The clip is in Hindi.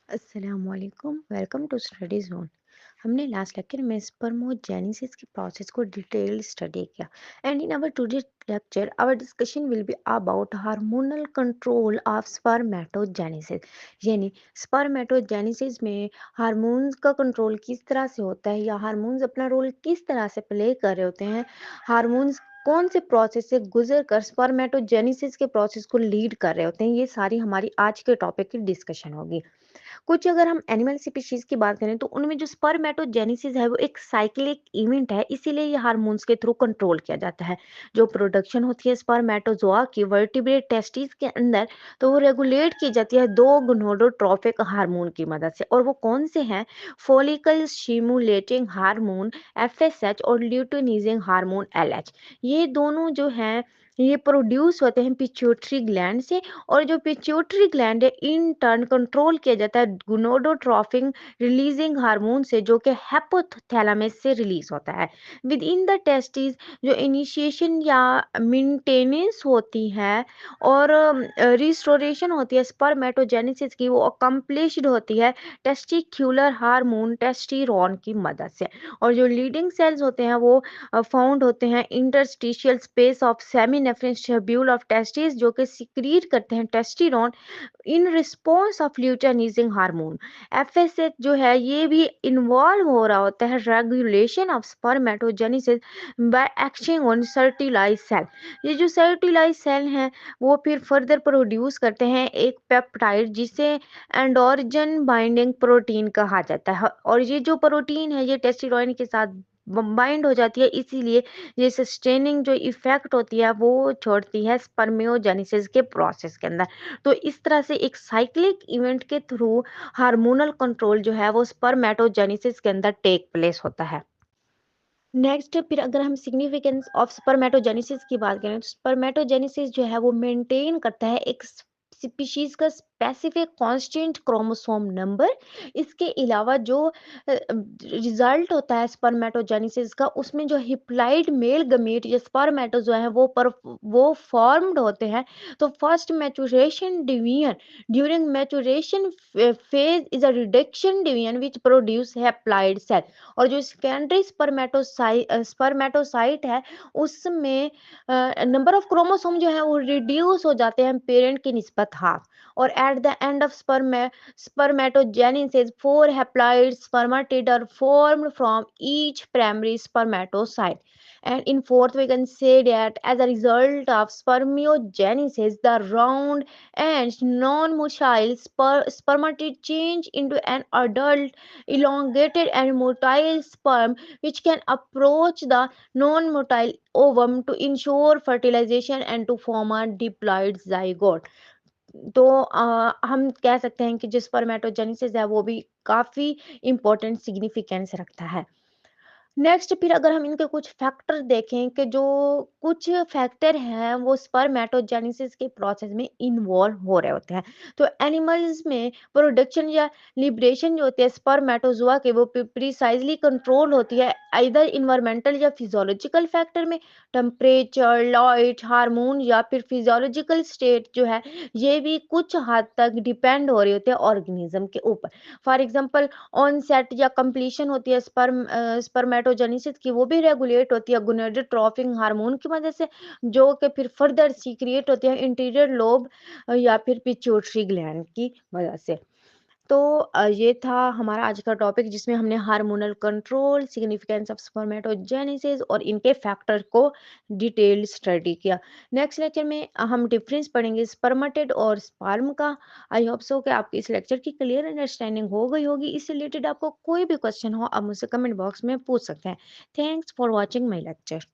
अस्सलामुअलैकुम, वेलकम टू स्टडी जोन। हमने लास्ट लेक्चर में स्पर्मोजेनेसिस के प्रोसेस को डिटेल स्टडी किया and in our today lecture our discussion will be about hormonal control of spermatogenesis. यानी स्पर्मेटोजेनेसिस में हार्मोन्स का कंट्रोल किस तरह से होता है या हार्मोन्स अपना रोल किस तरह से प्ले कर रहे होते हैं। हार्मोन्स कौन से प्रोसेस से गुजर कर स्पर्मेटोजेनेसिस के प्रोसेस को लीड कर रहे होते हैं, ये सारी हमारी आज के टॉपिक की डिस्कशन होगी। कुछ अगर हम एनिमल स्पीशीज की बात करें तो उनमें जो स्पर्मेटोजेनेसिस है वो एक साइक्लिक इवेंट है, इसीलिए ये हार्मोन्स के थ्रू कंट्रोल किया जाता है। जो प्रोडक्शन होती है स्पर्मेटोजोआ की वर्टिब्रेट टेस्टिस के अंदर, तो वो रेगुलेट की जाती है दो गोनोडोट्रोपिक हार्मोन की मदद से। और वो कौन से हैं? फॉलिकल स्टिमुलेटिंग हार्मोन एफएसएच और ल्यूटिनिजिंग हार्मोन एलएच। ये दोनों जो हैं ये प्रोड्यूस होते हैं पिट्यूटरी ग्लैंड से। और जो पिट्यूटरी ग्लैंड है इन टर्न कंट्रोल किया जाता है गोनाडोट्रोपिन रिलीजिंग हार्मोन से, जो कि हाइपोथैलेमस से रिलीज होता है। विद इन द टेस्टिस जो इनिशिएशन या मेंटेनेंस होती है और रिस्टोरेशन होती है स्पर्मेटोजेनेसिस की, वो अकम्प्लिश्ड होती है टेस्टिक्युलर हार्मोन टेस्टिरोन की मदद से। और जो लीडिंग सेल्स होते हैं वो फाउंड होते हैं इंटरस्टिशियल स्पेस ऑफ सेमिनेफ्रिन शेड्यूल ऑफ टेस्टिस, जो कि सिक्रीट करते हैं testosterone in response of luteinizing hormone. FSH जो है ये भी इन्वॉल्व हो रहा होता है regulation of spermatogenesis by action on Sertoli cell. ये जो सर्टिलाइज सेल हैं वो फिर फर्दर प्रोड्यूस करते हैं एक पेप्टाइड जिसे एंडोर्जन बाइंडिंग प्रोटीन कहा जाता है। और ये जो प्रोटीन है ये टेस्टिरोन के साथ बाइंड हो जाती है, इसीलिए ये सस्टेनिंग जो इफेक्ट होती है वो छोड़ती है स्पर्मियोजेनेसिस के प्रोसेस के अंदर। तो इस तरह से एक साइक्लिक इवेंट के थ्रू हार्मोनल कंट्रोल जो है वो स्पर्मेटोजेनेसिस के अंदर टेक प्लेस होता है। नेक्स्ट फिर अगर हम सिग्निफिकेंस ऑफ स्पर्मेटोजेनेसिस की बात करें तो स्पर्मेटोजेनेसिस जो है वो मेंटेन करता है एक स्पीशीज का स्पेसिफिक कांस्टेंट क्रोमोसोम नंबर। इसके अलावा जो रिजल्ट होता है स्पर्मेटोजेनेसिस का, उसमें जो हिप्लाइड मेल गमीट या स्पर्मेटो जो है वो फॉर्म्ड होते हैं। तो first maturation division during maturation phase is a reduction division which produce haploid cell. और जो सेकेंडरी स्पर्मेटोसाइट है उसमें नंबर ऑफ क्रोमोसोम जो है वो रिड्यूस हो जाते हैं पेरेंट की निस्बत हाफ। और at the end of spermatogenesis four haploid spermatid are formed from each primary spermatocyte. And in fourth we can say that as a result of spermiogenesis the round and non-motile spermatid change into an adult elongated and motile sperm which can approach the non-motile ovum to ensure fertilization and to form a diploid zygote। तो हम कह सकते हैं कि जो स्पर्मेटोजेनेसिस है वो भी काफी इंपॉर्टेंट सिग्निफिकेंस रखता है। नेक्स्ट फिर अगर हम इनके कुछ फैक्टर देखें कि जो कुछ फैक्टर हैं वो स्पर्मेटोजेनेसिस के प्रोसेस में इन्वॉल्व हो रहे होते हैं। तो एनिमल्स में प्रोडक्शन या लिबरेशन जो होती है स्पर्मेटोजोआ के वो प्रिसाइजली कंट्रोल होती है इधर इन्वायरमेंटल या फिजियोलॉजिकल फैक्टर में। टेम्परेचर लाइट हार्मोन या फिर फिजियोलॉजिकल स्टेट जो है ये भी कुछ हद तक डिपेंड हो रही होती है ऑर्गेनिज्म के ऊपर। फॉर एग्जांपल ऑनसेट या कंप्लीशन होती है स्पर्मेटोजेनेसिस की, वो भी रेगुलेट होती है गोनाडोट्रोपिन हार्मोन की वजह से, जो कि फिर फर्दर सीक्रेट होती है इंटीरियर लोब या फिर पिट्यूटरी ग्लैंड की वजह से। तो ये था हमारा आज का टॉपिक जिसमें हमने hormonal control significance of spermatogenesis और इनके फैक्टर को डिटेल स्टडी किया। नेक्स्ट लेक्चर में हम डिफरेंस पढ़ेंगे स्पर्मेटेड और स्पर्म का। आई होप सो कि आपकी इस लेक्चर की क्लियर अंडरस्टैंडिंग हो गई होगी। इससे रिलेटेड आपको कोई भी क्वेश्चन हो आप मुझसे कमेंट बॉक्स में पूछ सकते हैं। Thanks for watching my lecture.